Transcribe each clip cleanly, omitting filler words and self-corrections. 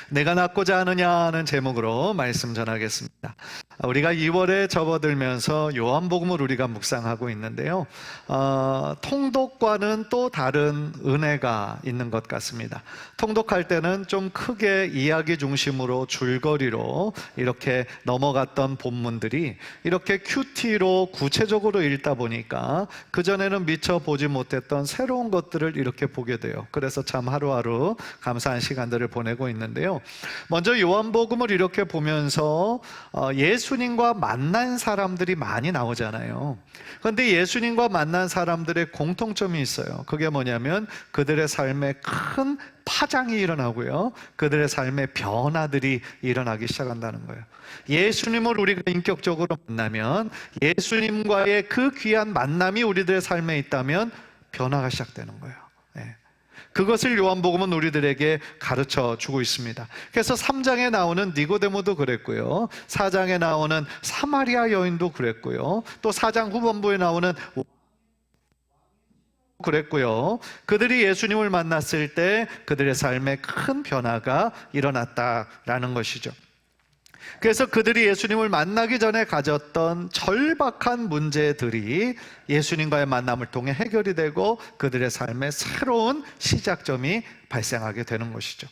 내가 낫고자 하느냐는 제목으로 말씀 전하겠습니다. 우리가 2월에 접어들면서 요한복음을 우리가 묵상하고 있는데요. 통독과는 또 다른 은혜가 있는 것 같습니다. 통독할 때는 좀 크게 이야기 중심으로 줄거리로 이렇게 넘어갔던 본문들이 이렇게 큐티로 구체적으로 읽다 보니까 그전에는 미처 보지 못했던 새로운 것들을 이렇게 보게 돼요. 그래서 참 하루하루 감사한 시간들을 보내고 있는데요. 먼저 요한복음을 이렇게 보면서 예수님과 만난 사람들이 많이 나오잖아요. 그런데 예수님과 만난 사람들의 공통점이 있어요. 그게 뭐냐면 그들의 삶에 큰 파장이 일어나고요, 그들의 삶의 변화들이 일어나기 시작한다는 거예요. 예수님을 우리가 인격적으로 만나면, 예수님과의 그 귀한 만남이 우리들의 삶에 있다면 변화가 시작되는 거예요. 그것을 요한복음은 우리들에게 가르쳐 주고 있습니다. 그래서 3장에 나오는 니고데모도 그랬고요, 4장에 나오는 사마리아 여인도 그랬고요, 또 4장 후반부에 나오는 그랬고요, 그들이 예수님을 만났을 때 그들의 삶에 큰 변화가 일어났다라는 것이죠. 그래서 그들이 예수님을 만나기 전에 가졌던 절박한 문제들이 예수님과의 만남을 통해 해결이 되고 그들의 삶에 새로운 시작점이 발생하게 되는 것이죠.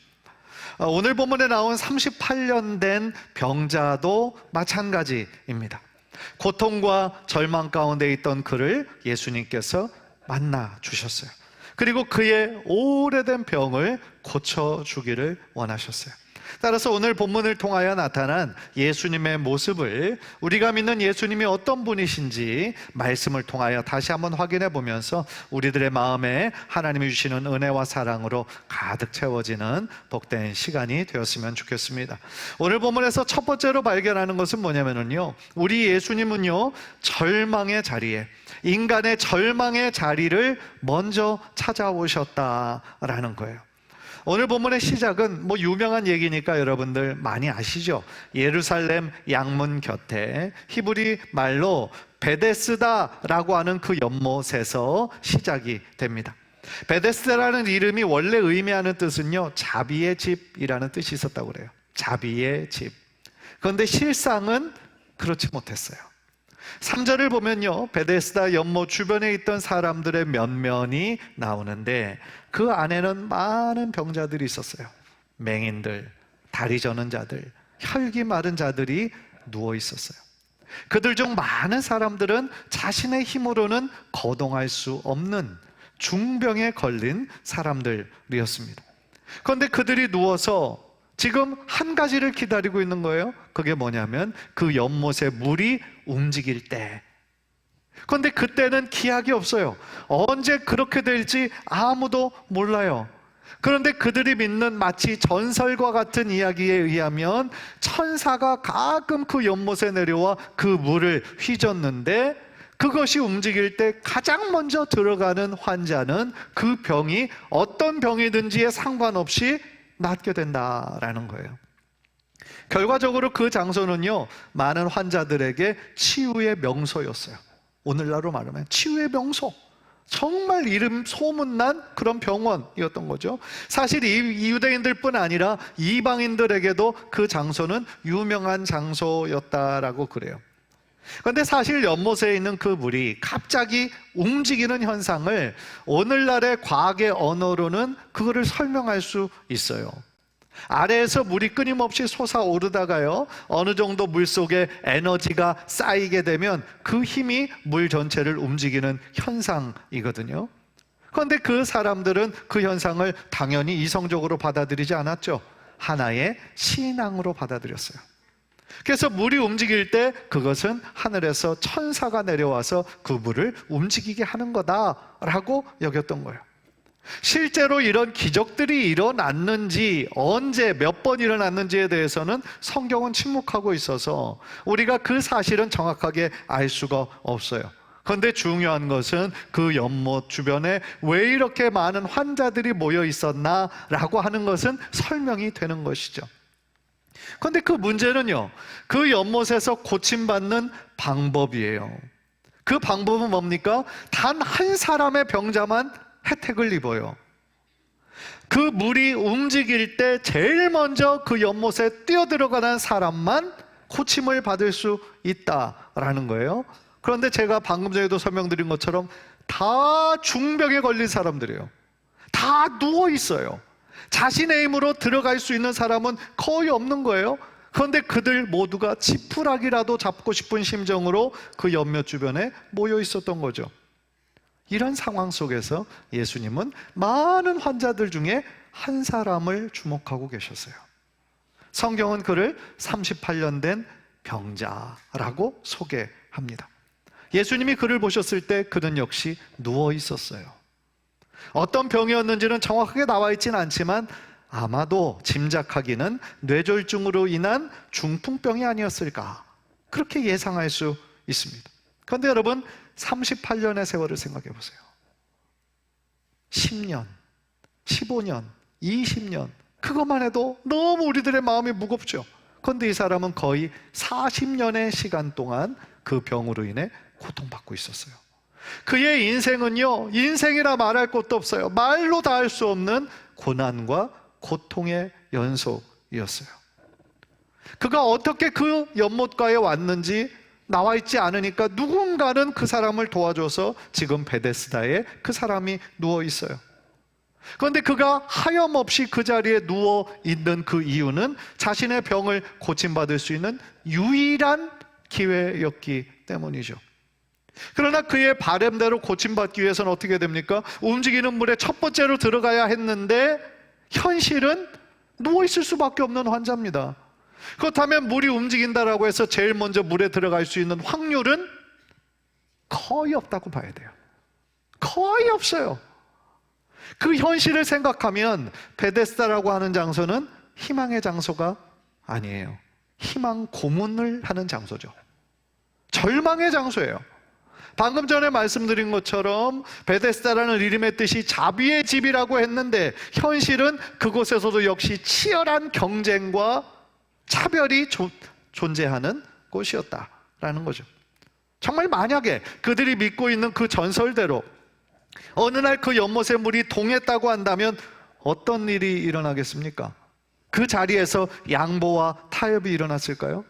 오늘 본문에 나온 38년 된 병자도 마찬가지입니다. 고통과 절망 가운데 있던 그를 예수님께서 만나 주셨어요. 그리고 그의 오래된 병을 고쳐주기를 원하셨어요. 따라서 오늘 본문을 통하여 나타난 예수님의 모습을, 우리가 믿는 예수님이 어떤 분이신지 말씀을 통하여 다시 한번 확인해 보면서 우리들의 마음에 하나님이 주시는 은혜와 사랑으로 가득 채워지는 복된 시간이 되었으면 좋겠습니다. 오늘 본문에서 첫 번째로 발견하는 것은 뭐냐면요, 우리 예수님은요, 절망의 자리에, 인간의 절망의 자리를 먼저 찾아오셨다라는 거예요. 오늘 본문의 시작은 유명한 얘기니까 여러분들 많이 아시죠? 예루살렘 양문 곁에 히브리 말로 베데스다라고 하는 그 연못에서 시작이 됩니다. 베데스다라는 이름이 원래 의미하는 뜻은요, 자비의 집이라는 뜻이 있었다고 그래요. 자비의 집. 그런데 실상은 그렇지 못했어요. 3절을 보면요, 베데스다 연못 주변에 있던 사람들의 면면이 나오는데 그 안에는 많은 병자들이 있었어요. 맹인들, 다리 저는 자들, 혈기 마른 자들이 누워 있었어요. 그들 중 많은 사람들은 자신의 힘으로는 거동할 수 없는 중병에 걸린 사람들이었습니다. 그런데 그들이 누워서 지금 한 가지를 기다리고 있는 거예요. 그게 뭐냐면 그 연못의 물이 움직일 때. 그런데 그때는 기약이 없어요. 언제 그렇게 될지 아무도 몰라요. 그런데 그들이 믿는 마치 전설과 같은 이야기에 의하면 천사가 가끔 그 연못에 내려와 그 물을 휘젓는데, 그것이 움직일 때 가장 먼저 들어가는 환자는 그 병이 어떤 병이든지에 상관없이 낫게 된다라는 거예요. 결과적으로 그 장소는요, 많은 환자들에게 치유의 명소였어요. 오늘날로 말하면 치유의 명소, 정말 이름 소문난 그런 병원이었던 거죠. 사실 이 유대인들뿐 아니라 이방인들에게도 그 장소는 유명한 장소였다라고 그래요. 그런데 사실 연못에 있는 그 물이 갑자기 움직이는 현상을 오늘날의 과학의 언어로는 그거를 설명할 수 있어요. 아래에서 물이 끊임없이 솟아오르다가요, 어느 정도 물 속에 에너지가 쌓이게 되면 그 힘이 물 전체를 움직이는 현상이거든요. 그런데 그 사람들은 그 현상을 당연히 이성적으로 받아들이지 않았죠. 하나의 신앙으로 받아들였어요. 그래서 물이 움직일 때 그것은 하늘에서 천사가 내려와서 그 물을 움직이게 하는 거다라고 여겼던 거예요. 실제로 이런 기적들이 일어났는지, 언제 몇 번 일어났는지에 대해서는 성경은 침묵하고 있어서 우리가 그 사실은 정확하게 알 수가 없어요. 그런데 중요한 것은 그 연못 주변에 왜 이렇게 많은 환자들이 모여 있었나라고 하는 것은 설명이 되는 것이죠. 그런데 그 문제는요, 그 연못에서 고침받는 방법이에요. 그 방법은 뭡니까? 단 한 사람의 병자만 혜택을 입어요. 그 물이 움직일 때 제일 먼저 그 연못에 뛰어들어가는 사람만 고침을 받을 수 있다라는 거예요. 그런데 제가 방금 전에도 설명드린 것처럼 다 중병에 걸린 사람들이에요. 다 누워 있어요. 자신의 힘으로 들어갈 수 있는 사람은 거의 없는 거예요. 그런데 그들 모두가 지푸라기라도 잡고 싶은 심정으로 그 연못 주변에 모여 있었던 거죠. 이런 상황 속에서 예수님은 많은 환자들 중에 한 사람을 주목하고 계셨어요. 성경은 그를 38년 된 병자라고 소개합니다. 예수님이 그를 보셨을 때 그는 역시 누워 있었어요. 어떤 병이었는지는 정확하게 나와 있지는 않지만 아마도 짐작하기는 뇌졸중으로 인한 중풍병이 아니었을까, 그렇게 예상할 수 있습니다. 그런데 여러분, 38년의 세월을 생각해 보세요. 10년, 15년, 20년, 그것만 해도 너무 우리들의 마음이 무겁죠. 그런데 이 사람은 거의 40년의 시간 동안 그 병으로 인해 고통받고 있었어요. 그의 인생은요, 인생이라 말할 것도 없어요. 말로 다 할 수 없는 고난과 고통의 연속이었어요. 그가 어떻게 그 연못가에 왔는지 나와 있지 않으니까 누군가는 그 사람을 도와줘서 지금 베데스다에 그 사람이 누워 있어요. 그런데 그가 하염없이 그 자리에 누워 있는 그 이유는 자신의 병을 고침받을 수 있는 유일한 기회였기 때문이죠. 그러나 그의 바람대로 고침받기 위해서는 어떻게 됩니까? 움직이는 물에 첫 번째로 들어가야 했는데 현실은 누워있을 수밖에 없는 환자입니다. 그렇다면 물이 움직인다라고 해서 제일 먼저 물에 들어갈 수 있는 확률은 거의 없다고 봐야 돼요. 거의 없어요. 그 현실을 생각하면 베데스다라고 하는 장소는 희망의 장소가 아니에요. 희망 고문을 하는 장소죠. 절망의 장소예요. 방금 전에 말씀드린 것처럼 베데스다라는 이름의 뜻이 자비의 집이라고 했는데 현실은 그곳에서도 역시 치열한 경쟁과 차별이 존재하는 곳이었다라는 거죠. 정말 만약에 그들이 믿고 있는 그 전설대로 어느 날 그 연못의 물이 동했다고 한다면 어떤 일이 일어나겠습니까? 그 자리에서 양보와 타협이 일어났을까요?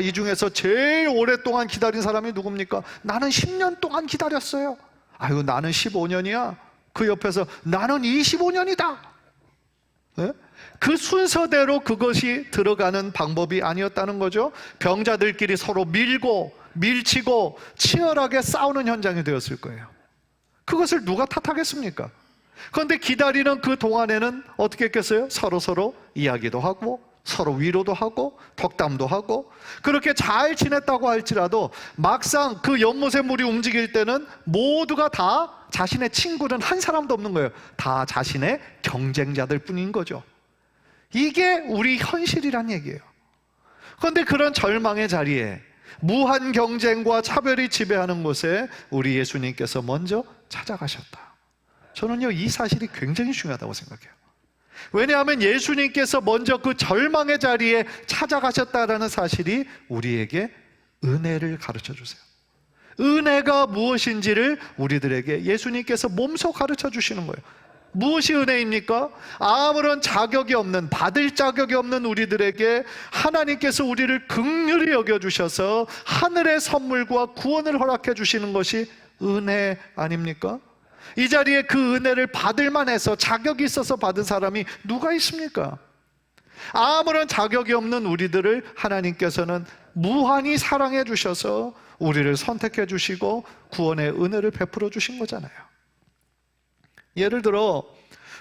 이 중에서 제일 오랫동안 기다린 사람이 누굽니까? 나는 10년 동안 기다렸어요. 아유, 나는 15년이야. 그 옆에서 나는 25년이다. 네? 그 순서대로 그것이 들어가는 방법이 아니었다는 거죠. 병자들끼리 서로 밀고 밀치고 치열하게 싸우는 현장이 되었을 거예요. 그것을 누가 탓하겠습니까? 그런데 기다리는 그 동안에는 어떻게 했겠어요? 서로 이야기도 하고 서로 위로도 하고 덕담도 하고 그렇게 잘 지냈다고 할지라도 막상 그 연못의 물이 움직일 때는 모두가 다 자신의 친구는 한 사람도 없는 거예요. 다 자신의 경쟁자들 뿐인 거죠. 이게 우리 현실이란 얘기예요. 그런데 그런 절망의 자리에 무한 경쟁과 차별이 지배하는 곳에 우리 예수님께서 먼저 찾아가셨다. 저는요, 이 사실이 굉장히 중요하다고 생각해요. 왜냐하면 예수님께서 먼저 그 절망의 자리에 찾아가셨다라는 사실이 우리에게 은혜를 가르쳐 주세요. 은혜가 무엇인지를 우리들에게 예수님께서 몸소 가르쳐 주시는 거예요. 무엇이 은혜입니까? 아무런 자격이 없는, 받을 자격이 없는 우리들에게 하나님께서 우리를 긍휼히 여겨주셔서 하늘의 선물과 구원을 허락해 주시는 것이 은혜 아닙니까? 이 자리에 그 은혜를 받을 만해서 자격이 있어서 받은 사람이 누가 있습니까? 아무런 자격이 없는 우리들을 하나님께서는 무한히 사랑해 주셔서 우리를 선택해 주시고 구원의 은혜를 베풀어 주신 거잖아요. 예를 들어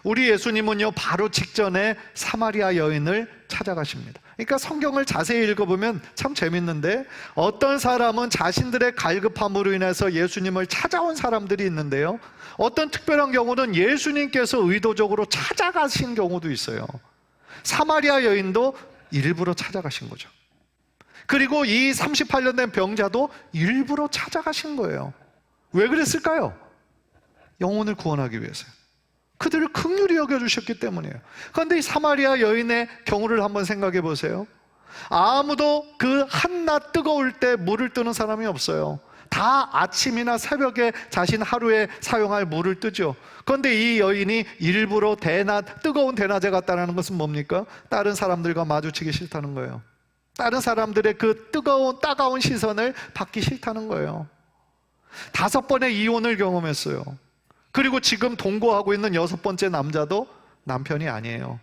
우리 예수님은요, 바로 직전에 사마리아 여인을 찾아가십니다. 그러니까 성경을 자세히 읽어보면 참 재밌는데 어떤 사람은 자신들의 갈급함으로 인해서 예수님을 찾아온 사람들이 있는데요, 어떤 특별한 경우는 예수님께서 의도적으로 찾아가신 경우도 있어요. 사마리아 여인도 일부러 찾아가신 거죠. 그리고 이 38년 된 병자도 일부러 찾아가신 거예요. 왜 그랬을까요? 영혼을 구원하기 위해서요. 그들을 긍휼히 여겨주셨기 때문이에요. 그런데 이 사마리아 여인의 경우를 한번 생각해 보세요. 아무도 그 한낮 뜨거울 때 물을 뜨는 사람이 없어요. 다 아침이나 새벽에 자신 하루에 사용할 물을 뜨죠. 그런데 이 여인이 일부러 뜨거운 대낮에 갔다는 것은 뭡니까? 다른 사람들과 마주치기 싫다는 거예요. 다른 사람들의 그 따가운 시선을 받기 싫다는 거예요. 5번의 이혼을 경험했어요. 그리고 지금 동거하고 있는 6번째 남자도 남편이 아니에요.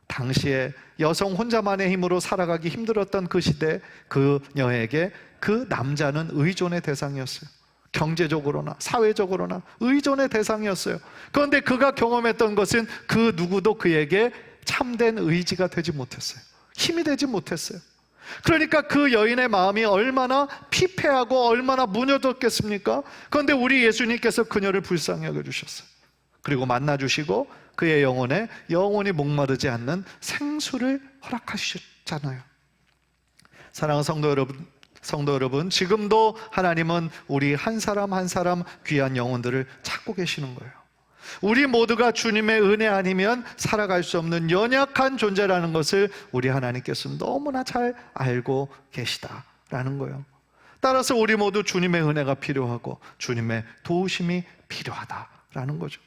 당시에 여성 혼자만의 힘으로 살아가기 힘들었던 그 시대, 그녀에게 그 남자는 의존의 대상이었어요. 경제적으로나 사회적으로나 의존의 대상이었어요. 그런데 그가 경험했던 것은 그 누구도 그에게 참된 의지가 되지 못했어요. 힘이 되지 못했어요. 그러니까 그 여인의 마음이 얼마나 피폐하고 얼마나 무너졌겠습니까? 그런데 우리 예수님께서 그녀를 불쌍히 여겨주셨어요. 그리고 만나주시고 그의 영혼에 영원히 목마르지 않는 생수를 허락하셨잖아요. 사랑하는 성도 여러분, 지금도 하나님은 우리 한 사람 한 사람 귀한 영혼들을 찾고 계시는 거예요. 우리 모두가 주님의 은혜 아니면 살아갈 수 없는 연약한 존재라는 것을 우리 하나님께서 너무나 잘 알고 계시다라는 거예요. 따라서 우리 모두 주님의 은혜가 필요하고 주님의 도우심이 필요하다라는 거죠.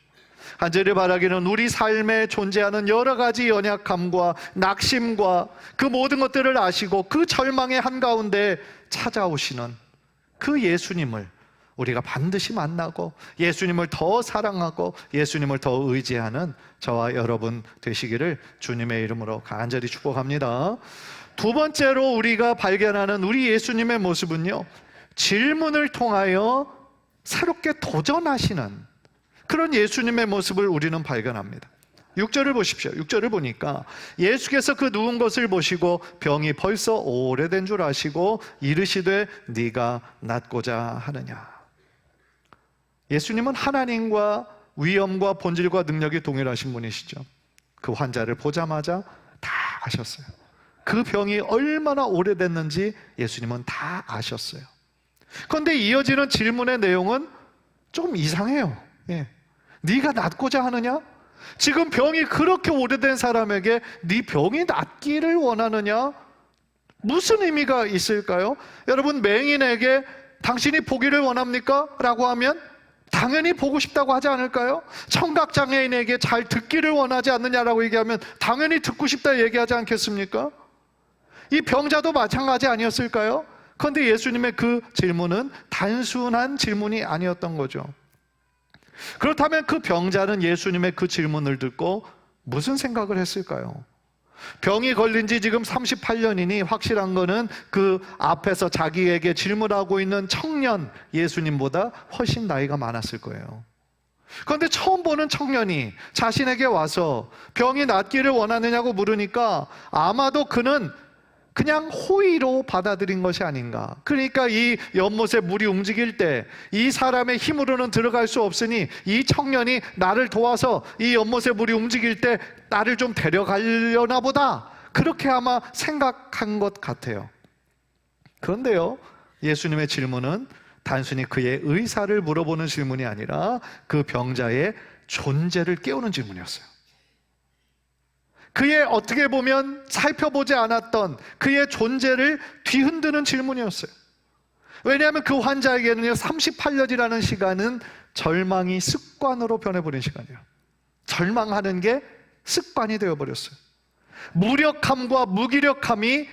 간절히 바라기는 우리 삶에 존재하는 여러 가지 연약함과 낙심과 그 모든 것들을 아시고 그 절망의 한가운데 찾아오시는 그 예수님을 우리가 반드시 만나고 예수님을 더 사랑하고 예수님을 더 의지하는 저와 여러분 되시기를 주님의 이름으로 간절히 축복합니다. 두 번째로 우리가 발견하는 우리 예수님의 모습은요, 질문을 통하여 새롭게 도전하시는 그런 예수님의 모습을 우리는 발견합니다. 6절을 보십시오. 6절을 보니까 예수께서 그 누운 것을 보시고 병이 벌써 오래된 줄 아시고 이르시되 네가 낫고자 하느냐. 예수님은 하나님과 위엄과 본질과 능력이 동일하신 분이시죠. 그 환자를 보자마자 다 아셨어요. 그 병이 얼마나 오래됐는지 예수님은 다 아셨어요. 그런데 이어지는 질문의 내용은 조금 이상해요. 네가 낫고자 하느냐? 지금 병이 그렇게 오래된 사람에게 네 병이 낫기를 원하느냐? 무슨 의미가 있을까요? 여러분, 맹인에게 당신이 보기를 원합니까? 라고 하면 당연히 보고 싶다고 하지 않을까요? 청각장애인에게 잘 듣기를 원하지 않느냐라고 얘기하면 당연히 듣고 싶다 얘기하지 않겠습니까? 이 병자도 마찬가지 아니었을까요? 그런데 예수님의 그 질문은 단순한 질문이 아니었던 거죠. 그렇다면 그 병자는 예수님의 그 질문을 듣고 무슨 생각을 했을까요? 병이 걸린 지 지금 38년이니 확실한 거는 그 앞에서 자기에게 질문하고 있는 청년 예수님보다 훨씬 나이가 많았을 거예요. 그런데 처음 보는 청년이 자신에게 와서 병이 낫기를 원하느냐고 물으니까 아마도 그는 그냥 호의로 받아들인 것이 아닌가. 그러니까 이 연못에 물이 움직일 때 이 사람의 힘으로는 들어갈 수 없으니 이 청년이 나를 도와서 이 연못에 물이 움직일 때 나를 좀 데려가려나 보다, 그렇게 아마 생각한 것 같아요. 그런데요, 예수님의 질문은 단순히 그의 의사를 물어보는 질문이 아니라 그 병자의 존재를 깨우는 질문이었어요. 그의 어떻게 보면 살펴보지 않았던 그의 존재를 뒤흔드는 질문이었어요. 왜냐하면 그 환자에게는요, 38년이라는 시간은 절망이 습관으로 변해버린 시간이에요. 절망하는 게 습관이 되어버렸어요. 무력함과 무기력함이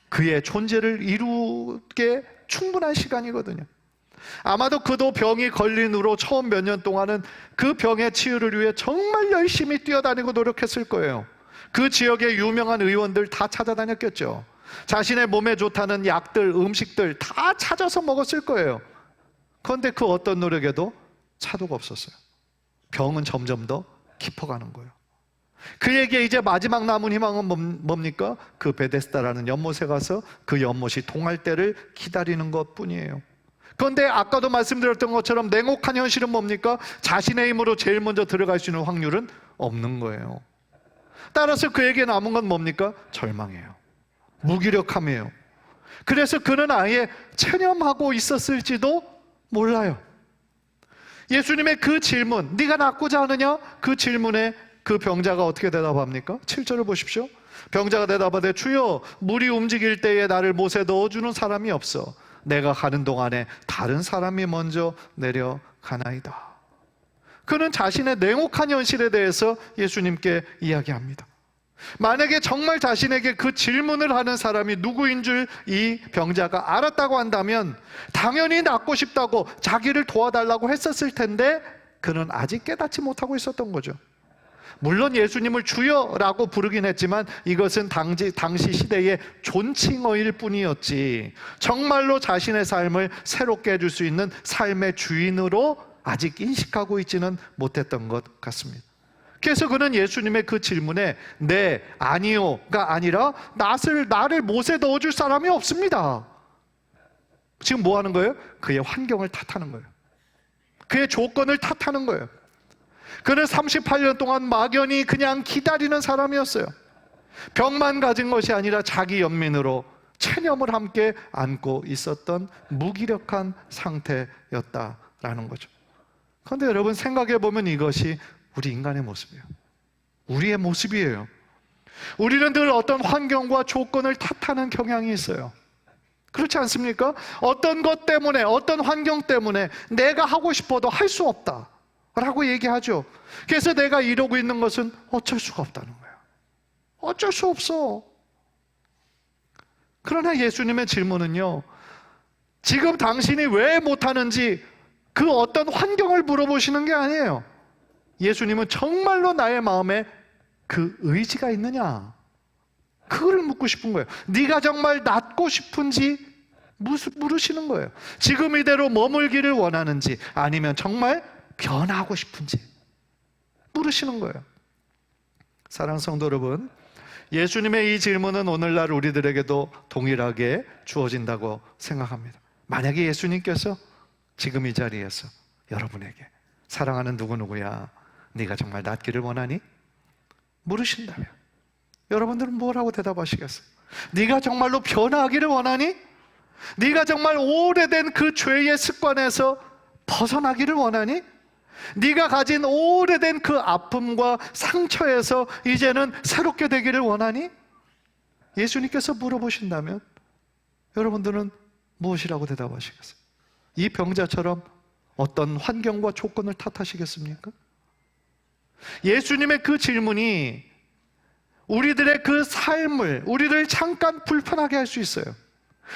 그의 존재를 이루게 충분한 시간이거든요. 아마도 그도 병이 걸린 후로 처음 몇 년 동안은 그 병의 치유를 위해 정말 열심히 뛰어다니고 노력했을 거예요. 그 지역의 유명한 의원들 다 찾아다녔겠죠. 자신의 몸에 좋다는 약들, 음식들 다 찾아서 먹었을 거예요. 그런데 그 어떤 노력에도 차도가 없었어요. 병은 점점 더 깊어가는 거예요. 그에게 이제 마지막 남은 희망은 뭡니까? 그 베데스다라는 연못에 가서 그 연못이 동할 때를 기다리는 것뿐이에요. 그런데 아까도 말씀드렸던 것처럼 냉혹한 현실은 뭡니까? 자신의 힘으로 제일 먼저 들어갈 수 있는 확률은 없는 거예요. 따라서 그에게 남은 건 뭡니까? 절망이에요. 무기력함이에요. 그래서 그는 아예 체념하고 있었을지도 몰라요. 예수님의 그 질문, 네가 낫고자 하느냐? 그 질문에 그 병자가 어떻게 대답합니까? 7절을 보십시오. 병자가 대답하되 주여, 물이 움직일 때에 나를 못에 넣어주는 사람이 없어. 내가 가는 동안에 다른 사람이 먼저 내려가나이다. 그는 자신의 냉혹한 현실에 대해서 예수님께 이야기합니다. 만약에 정말 자신에게 그 질문을 하는 사람이 누구인 줄 이 병자가 알았다고 한다면 당연히 낫고 싶다고 자기를 도와달라고 했었을 텐데 그는 아직 깨닫지 못하고 있었던 거죠. 물론 예수님을 주여라고 부르긴 했지만 이것은 당시 시대의 존칭어일 뿐이었지 정말로 자신의 삶을 새롭게 해줄 수 있는 삶의 주인으로 아직 인식하고 있지는 못했던 것 같습니다. 그래서 그는 예수님의 그 질문에 네, 아니요가 아니라 나를 못에 넣어줄 사람이 없습니다. 지금 뭐 하는 거예요? 그의 환경을 탓하는 거예요. 그의 조건을 탓하는 거예요. 그는 38년 동안 막연히 그냥 기다리는 사람이었어요. 병만 가진 것이 아니라 자기 연민으로 체념을 함께 안고 있었던 무기력한 상태였다라는 거죠. 그런데 여러분 생각해 보면 이것이 우리 인간의 모습이에요. 우리의 모습이에요. 우리는 늘 어떤 환경과 조건을 탓하는 경향이 있어요. 그렇지 않습니까? 어떤 것 때문에, 어떤 환경 때문에 내가 하고 싶어도 할 수 없다 라고 얘기하죠. 그래서 내가 이러고 있는 것은 어쩔 수가 없다는 거예요. 어쩔 수 없어. 그러나 예수님의 질문은요, 지금 당신이 왜 못하는지 그 어떤 환경을 물어보시는 게 아니에요. 예수님은 정말로 나의 마음에 그 의지가 있느냐, 그거를 묻고 싶은 거예요. 네가 정말 낫고 싶은지 물으시는 거예요. 지금 이대로 머물기를 원하는지 아니면 정말 변하고 싶은지 물으시는 거예요. 사랑하는 성도 여러분, 예수님의 이 질문은 오늘날 우리들에게도 동일하게 주어진다고 생각합니다. 만약에 예수님께서 지금 이 자리에서 여러분에게 사랑하는 누구누구야, 네가 정말 낫기를 원하니? 물으신다면 여러분들은 뭐라고 대답하시겠어요? 네가 정말로 변하기를 원하니? 네가 정말 오래된 그 죄의 습관에서 벗어나기를 원하니? 네가 가진 오래된 그 아픔과 상처에서 이제는 새롭게 되기를 원하니? 예수님께서 물어보신다면 여러분들은 무엇이라고 대답하시겠어요? 이 병자처럼 어떤 환경과 조건을 탓하시겠습니까? 예수님의 그 질문이 우리들의 그 삶을, 우리를 잠깐 불편하게 할 수 있어요.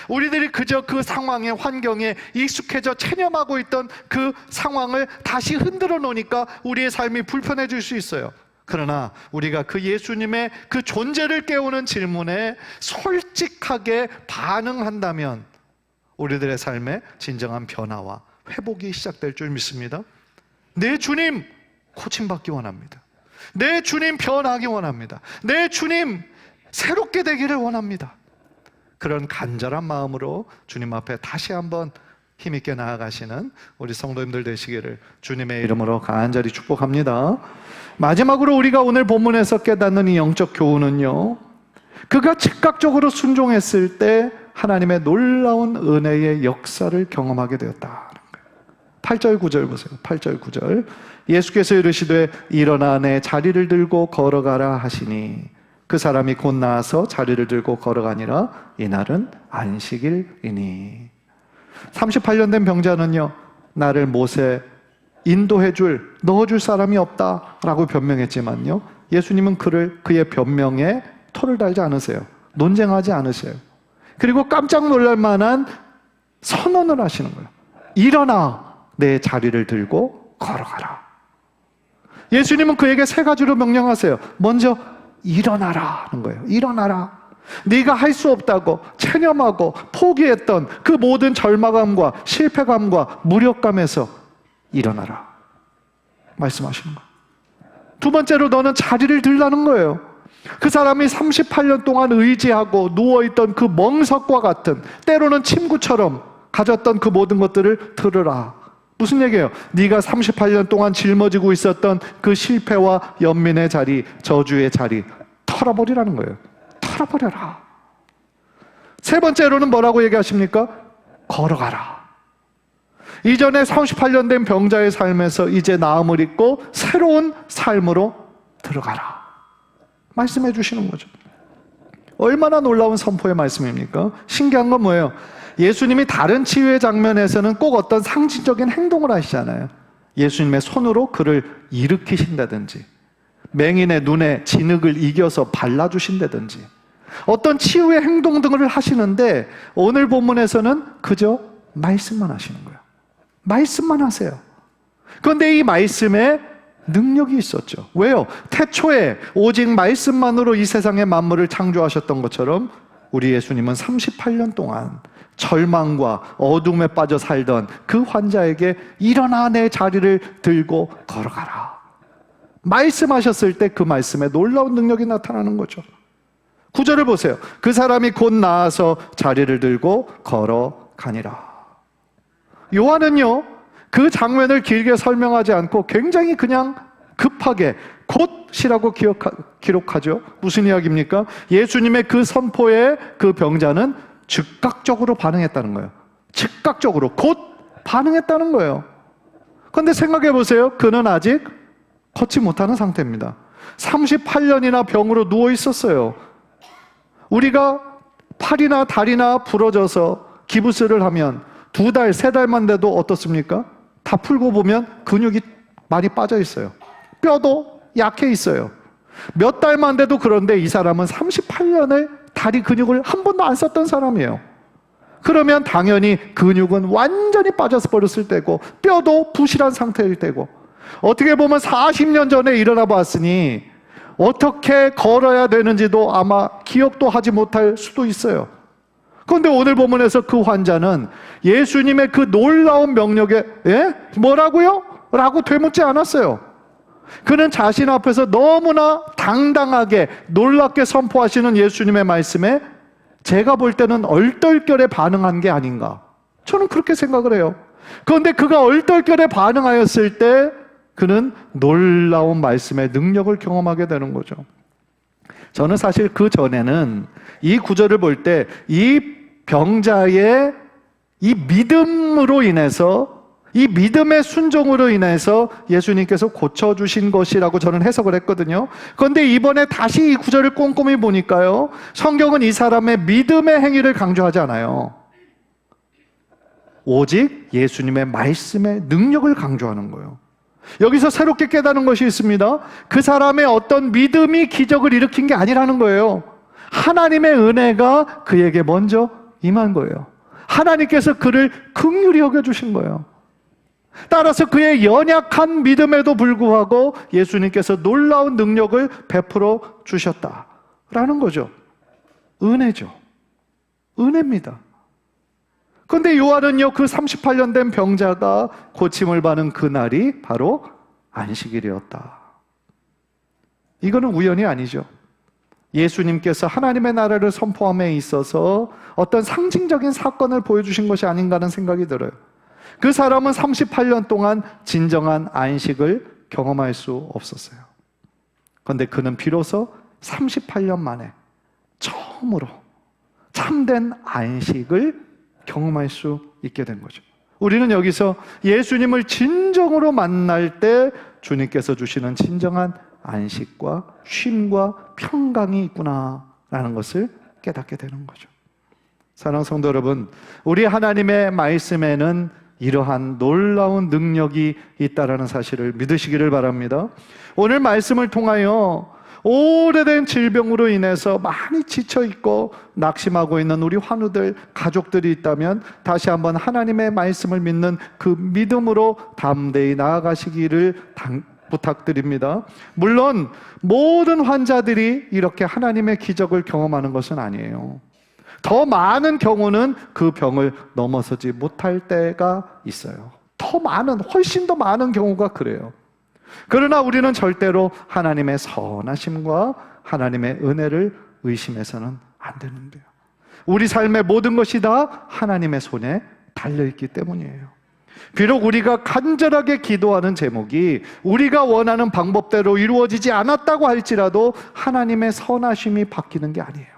우리들이 그저 그 상황에, 환경에 익숙해져 체념하고 있던 그 상황을 다시 흔들어 놓으니까 우리의 삶이 불편해질 수 있어요. 그러나 우리가 그 예수님의 그 존재를 깨우는 질문에 솔직하게 반응한다면 우리들의 삶에 진정한 변화와 회복이 시작될 줄 믿습니다. 내 주님 고침받기 원합니다. 내 주님 변하기 원합니다. 내 주님 새롭게 되기를 원합니다. 그런 간절한 마음으로 주님 앞에 다시 한번 힘있게 나아가시는 우리 성도님들 되시기를 주님의 이름으로 간절히 축복합니다. 마지막으로 우리가 오늘 본문에서 깨닫는 이 영적 교훈은요, 그가 즉각적으로 순종했을 때 하나님의 놀라운 은혜의 역사를 경험하게 되었다는 거예요. 8절 9절 보세요. 8절 9절. 예수께서 이르시되 일어나 내 자리를 들고 걸어가라 하시니 그 사람이 곧 나와서 자리를 들고 걸어가니라. 이날은 안식일이니. 38년 된 병자는요, 나를 못에 인도해줄, 넣어줄 사람이 없다라고 변명했지만요, 예수님은 그의 변명에 토를 달지 않으세요. 논쟁하지 않으세요. 그리고 깜짝 놀랄 만한 선언을 하시는 거예요. 일어나 내 자리를 들고 걸어가라. 예수님은 그에게 세 가지로 명령하세요. 먼저 일어나라 하는 거예요. 일어나라. 네가 할 수 없다고 체념하고 포기했던 그 모든 절망감과 실패감과 무력감에서 일어나라 말씀하시는 거예요. 두 번째로 너는 자리를 들라는 거예요. 그 사람이 38년 동안 의지하고 누워있던 그 멍석과 같은, 때로는 침구처럼 가졌던 그 모든 것들을 들으라. 무슨 얘기예요? 네가 38년 동안 짊어지고 있었던 그 실패와 연민의 자리, 저주의 자리 털어버리라는 거예요. 털어버려라. 세 번째로는 뭐라고 얘기하십니까? 걸어가라. 이전에 38년 된 병자의 삶에서 이제 나음을 입고 새로운 삶으로 들어가라 말씀해 주시는 거죠. 얼마나 놀라운 선포의 말씀입니까? 신기한 건 뭐예요? 예수님이 다른 치유의 장면에서는 꼭 어떤 상징적인 행동을 하시잖아요. 예수님의 손으로 그를 일으키신다든지, 맹인의 눈에 진흙을 이겨서 발라주신다든지, 어떤 치유의 행동 등을 하시는데, 오늘 본문에서는 그저 말씀만 하시는 거예요. 말씀만 하세요. 그런데 이 말씀에 능력이 있었죠. 왜요? 태초에 오직 말씀만으로 이 세상의 만물을 창조하셨던 것처럼 우리 예수님은 38년 동안 절망과 어둠에 빠져 살던 그 환자에게 일어나 내 자리를 들고 걸어가라, 말씀하셨을 때 그 말씀에 놀라운 능력이 나타나는 거죠. 9절을 보세요. 그 사람이 곧 나아서 자리를 들고 걸어가니라. 요한은요, 그 장면을 길게 설명하지 않고 굉장히 그냥 급하게 곧이라고 기록하죠. 무슨 이야기입니까? 예수님의 그 선포에 그 병자는 즉각적으로 반응했다는 거예요. 즉각적으로 곧 반응했다는 거예요. 그런데 생각해 보세요. 그는 아직 걷지 못하는 상태입니다. 38년이나 병으로 누워 있었어요. 우리가 팔이나 다리나 부러져서 기부스를 하면 2달, 3달만 돼도 어떻습니까? 다 풀고 보면 근육이 많이 빠져 있어요. 뼈도 약해 있어요. 몇 달만 돼도. 그런데 이 사람은 38년을 다리 근육을 한 번도 안 썼던 사람이에요. 그러면 당연히 근육은 완전히 빠져서 버렸을 때고, 뼈도 부실한 상태일 때고, 어떻게 보면 40년 전에 일어나 봤으니 어떻게 걸어야 되는지도 아마 기억도 하지 못할 수도 있어요. 그런데 오늘 본문에서 그 환자는 예수님의 그 놀라운 명령에 뭐라고요? 라고 되묻지 않았어요. 그는 자신 앞에서 너무나 당당하게 놀랍게 선포하시는 예수님의 말씀에 제가 볼 때는 얼떨결에 반응한 게 아닌가, 저는 그렇게 생각을 해요. 그런데 그가 얼떨결에 반응하였을 때 그는 놀라운 말씀의 능력을 경험하게 되는 거죠. 저는 사실 그 전에는 이 구절을 볼 때 이 병자의 이 믿음으로 인해서, 이 믿음의 순종으로 인해서 예수님께서 고쳐주신 것이라고 저는 해석을 했거든요. 그런데 이번에 다시 이 구절을 꼼꼼히 보니까요, 성경은 이 사람의 믿음의 행위를 강조하지 않아요. 오직 예수님의 말씀의 능력을 강조하는 거예요. 여기서 새롭게 깨닫는 것이 있습니다. 그 사람의 어떤 믿음이 기적을 일으킨 게 아니라는 거예요. 하나님의 은혜가 그에게 먼저 임한 거예요. 하나님께서 그를 긍휼히 여겨주신 거예요. 따라서 그의 연약한 믿음에도 불구하고 예수님께서 놀라운 능력을 베풀어 주셨다라는 거죠. 은혜죠. 은혜입니다. 그런데 요한은요, 그 38년 된 병자가 고침을 받은 그날이 바로 안식일이었다. 이거는 우연이 아니죠. 예수님께서 하나님의 나라를 선포함에 있어서 어떤 상징적인 사건을 보여주신 것이 아닌가 하는 생각이 들어요. 그 사람은 38년 동안 진정한 안식을 경험할 수 없었어요. 그런데 그는 비로소 38년 만에 처음으로 참된 안식을 경험할 수 있게 된 거죠. 우리는 여기서 예수님을 진정으로 만날 때 주님께서 주시는 진정한 안식과 쉼과 평강이 있구나라는 것을 깨닫게 되는 거죠. 사랑하는 성도 여러분, 우리 하나님의 말씀에는 이러한 놀라운 능력이 있다라는 사실을 믿으시기를 바랍니다. 오늘 말씀을 통하여 오래된 질병으로 인해서 많이 지쳐있고 낙심하고 있는 우리 환우들, 가족들이 있다면 다시 한번 하나님의 말씀을 믿는 그 믿음으로 담대히 나아가시기를 부탁드립니다. 물론 모든 환자들이 이렇게 하나님의 기적을 경험하는 것은 아니에요. 더 많은 경우는 그 병을 넘어서지 못할 때가 있어요. 훨씬 더 많은 경우가 그래요. 그러나 우리는 절대로 하나님의 선하심과 하나님의 은혜를 의심해서는 안 되는데요. 우리 삶의 모든 것이 다 하나님의 손에 달려있기 때문이에요. 비록 우리가 간절하게 기도하는 제목이 우리가 원하는 방법대로 이루어지지 않았다고 할지라도 하나님의 선하심이 바뀌는 게 아니에요.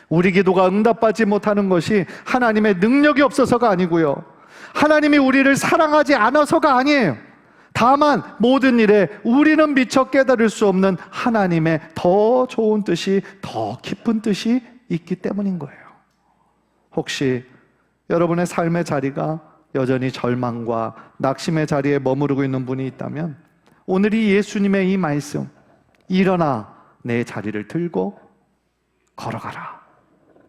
우리 기도가 응답받지 못하는 것이 하나님의 능력이 없어서가 아니고요, 하나님이 우리를 사랑하지 않아서가 아니에요. 다만 모든 일에 우리는 미처 깨달을 수 없는 하나님의 더 좋은 뜻이, 더 깊은 뜻이 있기 때문인 거예요. 혹시 여러분의 삶의 자리가 여전히 절망과 낙심의 자리에 머무르고 있는 분이 있다면 오늘이 예수님의 이 말씀, 일어나 내 자리를 들고 걸어가라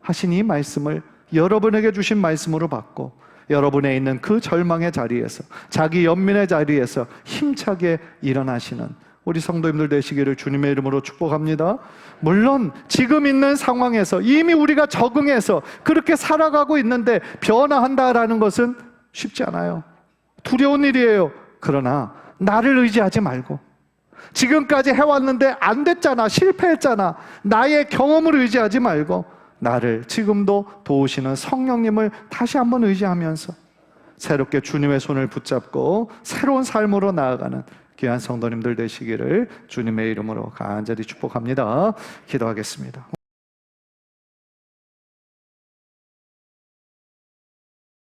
하신 이 말씀을 여러분에게 주신 말씀으로 받고 여러분에 있는 그 절망의 자리에서, 자기 연민의 자리에서 힘차게 일어나시는 우리 성도님들 되시기를 주님의 이름으로 축복합니다. 물론 지금 있는 상황에서 이미 우리가 적응해서 그렇게 살아가고 있는데 변화한다라는 것은 쉽지 않아요. 두려운 일이에요. 그러나 나를 의지하지 말고, 지금까지 해왔는데 안 됐잖아, 실패했잖아, 나의 경험을 의지하지 말고 나를 지금도 도우시는 성령님을 다시 한번 의지하면서 새롭게 주님의 손을 붙잡고 새로운 삶으로 나아가는 귀한 성도님들 되시기를 주님의 이름으로 간절히 축복합니다. 기도하겠습니다.